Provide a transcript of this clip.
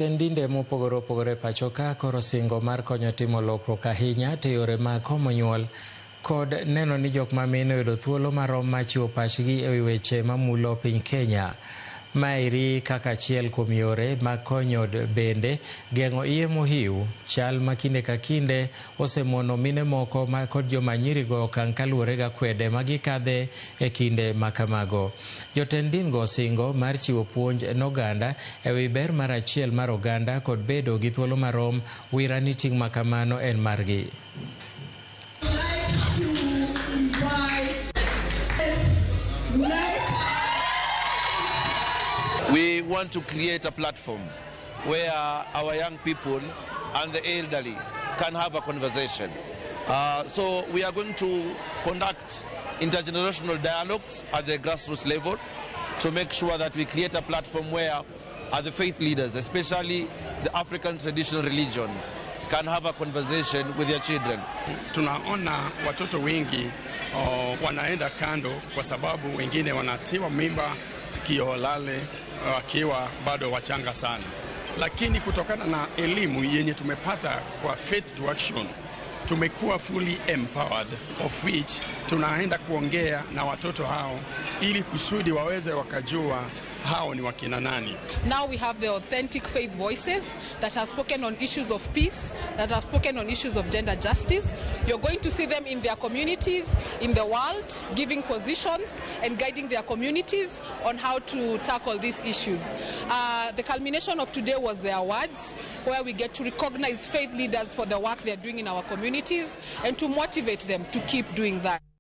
Dinde mopogore opogore pachoka koro singo mar konyo timo lokruok ahinya te yore mag komo nyuol kod neno ni jok ma mine yudo thuolo marom mar chiwo pachgi e weche mamulo piny Kenya. Mairi kaka achiel kuom yore mag konyo bende geng'o iye mohiu, chal ma kinde ka kinde osemono mine moko kod joma nyirigo okang' kaluwore ga kwede magikadhe e kinde makamago. Jotend din go singo mar chiwo puonj n'oganda e wi ber mar achiel mar oganda kod bedo gi thuolo marom, wira ni ting' makamano en margi. We want to create a platform where our young people and the elderly can have a conversation. So we are going to conduct intergenerational dialogues at the grassroots level to make sure that we create a platform where the faith leaders, especially the African traditional religion, can have a conversation with their children. Tunaona watoto wengi wanaenda kando kwa sababu wengine wanatiwa mimba kiholale wakiwa bado wachanga sana, lakini kutokana na elimu yenye tumepata kwa faith to action tumekuwa fully empowered, of which tunaenda kuongea na watoto hao ili kusudi waweze wakajua hao ni wakina nani. Now we have the authentic faith voices that have spoken on issues of peace, that have spoken on issues of gender justice. You're going to see them in their communities, in the world, giving positions and guiding their communities on how to tackle these issues. The culmination of today was the awards, where we get to recognize faith leaders for the work they're doing in our communities and to motivate them to keep doing that.